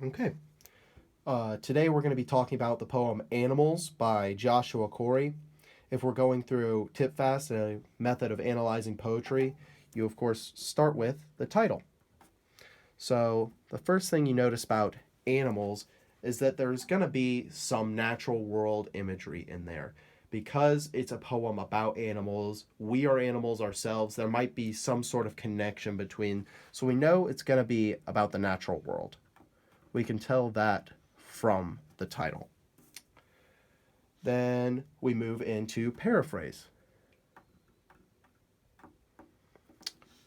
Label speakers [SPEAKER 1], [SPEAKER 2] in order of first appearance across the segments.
[SPEAKER 1] Okay. Today we're going to be talking about the poem Animals by Joshua Corey. If we're going through Tip Fast, a method of analyzing poetry, you of course start with the title. So the first thing you notice about animals is that there's going to be some natural world imagery in there. Because it's a poem about animals, we are animals ourselves, there might be some sort of connection between, so we know it's going to be about the natural world. We can tell that from the title. Then we move into Paraphrase,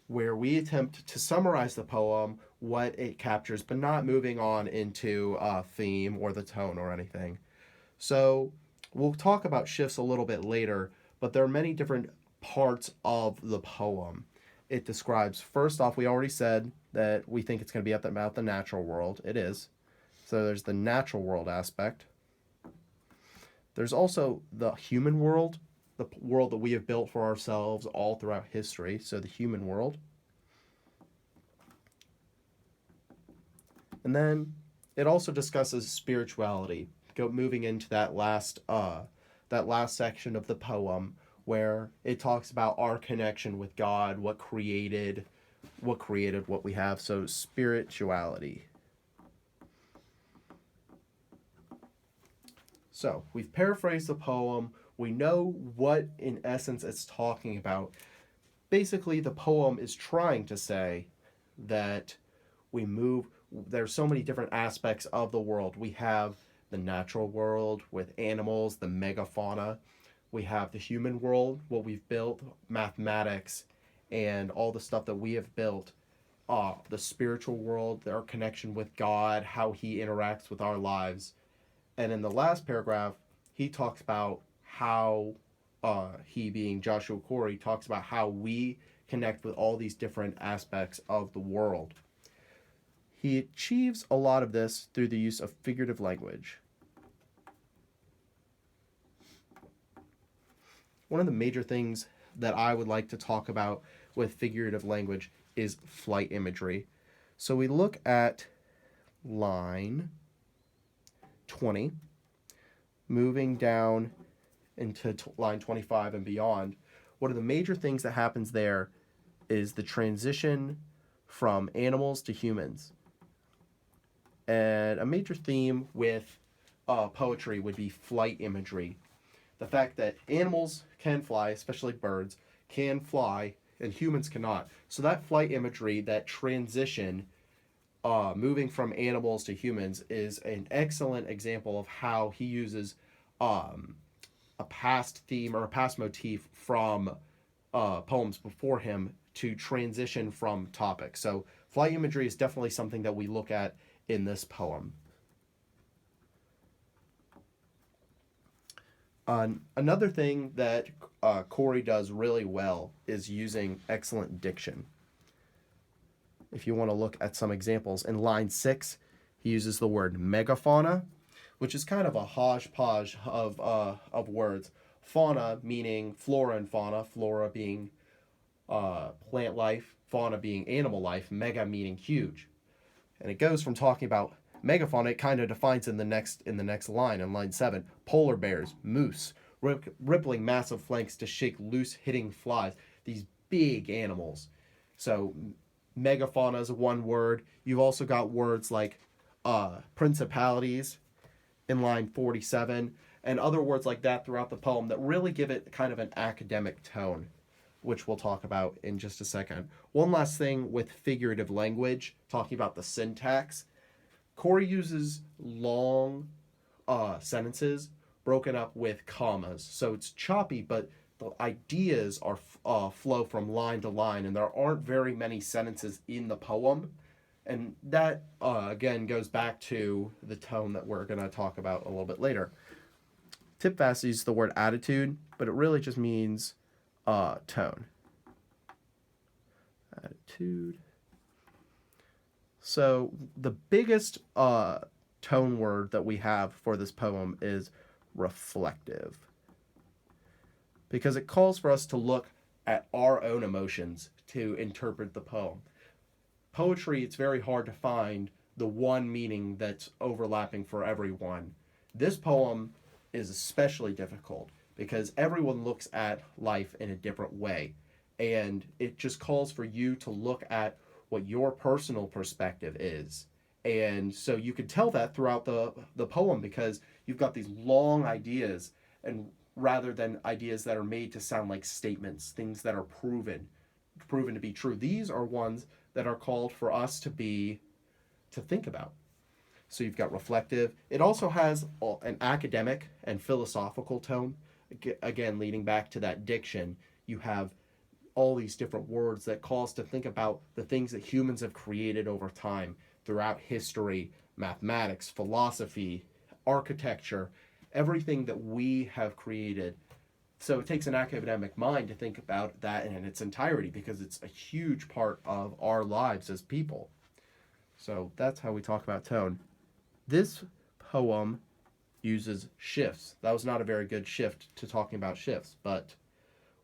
[SPEAKER 1] where we attempt to summarize the poem, what it captures, but not moving on into a theme or the tone or anything. So we'll talk about shifts a little bit later, but there are many different parts of the poem. It describes, first off, we already said that we think it's going to be about the natural world. It is. So there's the natural world aspect. There's also the human world, the world that we have built for ourselves all throughout history. So the human world. And then it also discusses spirituality, moving into that last section of the poem where it talks about our connection with God, what created what we have. So spirituality. So we've paraphrased the poem. We know what, in essence, it's talking about. Basically, the poem is trying to say that we move. There's so many different aspects of the world. We have the natural world with animals, the megafauna. We have the human world, what we've built, mathematics, and all the stuff that we have built. The spiritual world, our connection with God, how He interacts with our lives. And in the last paragraph, he talks about how he, being Joshua Corey, talks about how we connect with all these different aspects of the world. He achieves a lot of this through the use of figurative language. One of the major things that I would like to talk about with figurative language is flight imagery. So we look at line 20, moving down into line 25 and beyond. One of the major things that happens there is the transition from animals to humans. And a major theme with poetry would be flight imagery. The fact that animals can fly, especially birds, can fly, and humans cannot. So that flight imagery, that transition, moving from animals to humans, is an excellent example of how he uses a past theme or a past motif from poems before him to transition from topics. So flight imagery is definitely something that we look at in this poem. Another thing that Corey does really well is using excellent diction. If you want to look at some examples, in line 6, he uses the word megafauna, which is kind of a hodgepodge of words. Fauna meaning flora and fauna, flora being plant life, fauna being animal life, mega meaning huge. And it goes from talking about megafauna, it kind of defines in the next line, in line 7, polar bears, moose, rippling massive flanks to shake loose hitting flies, these big animals. So megafauna is one word. You've also got words like principalities in line 47, and other words like that throughout the poem that really give it kind of an academic tone, which we'll talk about in just a second. One last thing with figurative language, talking about the syntax. Corey uses long sentences broken up with commas. So it's choppy, but the ideas are flow from line to line, and there aren't very many sentences in the poem. And that, again, goes back to the tone that we're going to talk about a little bit later. Tipfast uses the word attitude, but it really just means tone. Attitude. So the biggest tone word that we have for this poem is reflective, because it calls for us to look at our own emotions to interpret the poem. Poetry, it's very hard to find the one meaning that's overlapping for everyone. This poem is especially difficult because everyone looks at life in a different way. And it just calls for you to look at what your personal perspective is. And so you can tell that throughout the poem because you've got these long ideas, and rather than ideas that are made to sound like statements, things that are proven to be true. These are ones that are called for us to think about. So you've got reflective. It also has an academic and philosophical tone. Again, leading back to that diction, you have all these different words that call us to think about the things that humans have created over time throughout history, mathematics, philosophy, architecture, everything that we have created. So it takes an academic mind to think about that in its entirety because it's a huge part of our lives as people. So that's how we talk about tone. This poem uses shifts. That was not a very good shift to talking about shifts, but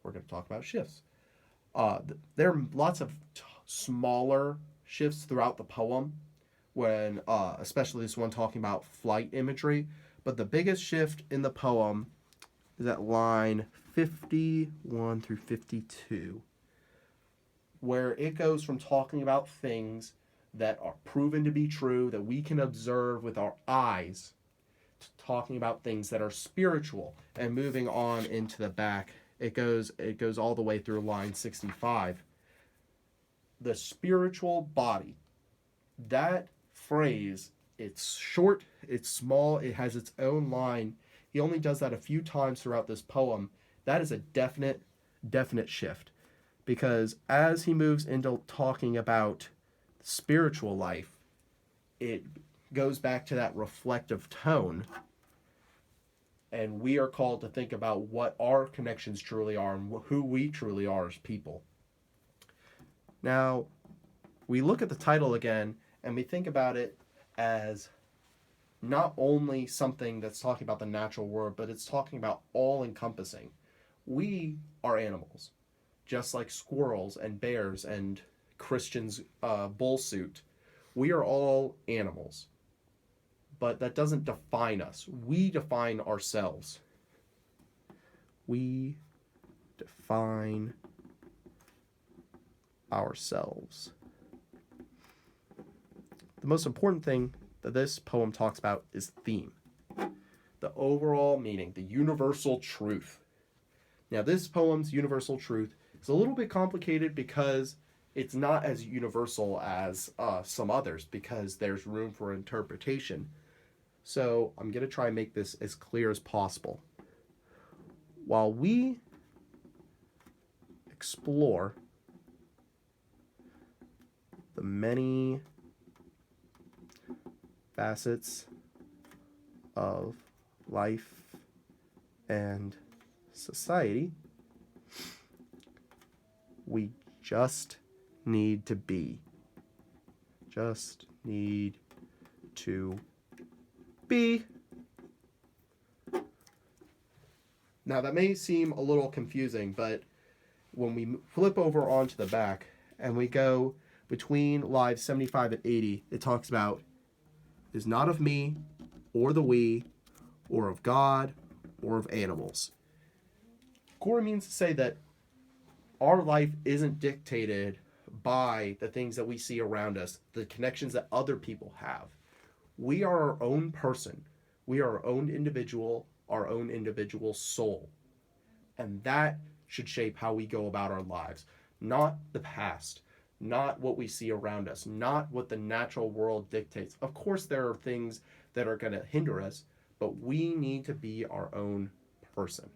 [SPEAKER 1] we're going to talk about shifts. There are lots of smaller shifts throughout the poem, when especially this one talking about flight imagery. But the biggest shift in the poem is at line 51 through 52, where it goes from talking about things that are proven to be true, that we can observe with our eyes, to talking about things that are spiritual. And moving on into the back, it goes all the way through line 65. The spiritual body. That phrase, it's short, it's small, it has its own line. He only does that a few times throughout this poem. That is a definite shift. Because as he moves into talking about spiritual life, it goes back to that reflective tone. And we are called to think about what our connections truly are and who we truly are as people. Now, we look at the title again and we think about it as not only something that's talking about the natural world, but it's talking about all encompassing. We are animals, just like squirrels and bears and Christian's bull suit. We are all animals, but that doesn't define us. We define ourselves. We define ourselves. The most important thing that this poem talks about is theme. The overall meaning, the universal truth. Now, this poem's universal truth is a little bit complicated because it's not as universal as some others, because there's room for interpretation. So I'm going to try and make this as clear as possible. While we explore the many facets of life and society, we just need to be. Just need to be. Now that may seem a little confusing, but when we flip over onto the back and we go between lines 75 and 80, it talks about is not of me or the we or of God or of animals. Corey means to say that our life isn't dictated by the things that we see around us, the connections that other people have. We are our own person. We are our own individual soul. And that should shape how we go about our lives. Not the past, not what we see around us, not what the natural world dictates. Of course, there are things that are going to hinder us, but we need to be our own person.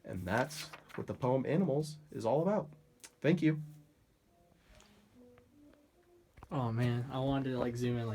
[SPEAKER 1] And that's what the poem Animals is all about. Thank you.
[SPEAKER 2] Oh man, I wanted to like zoom in like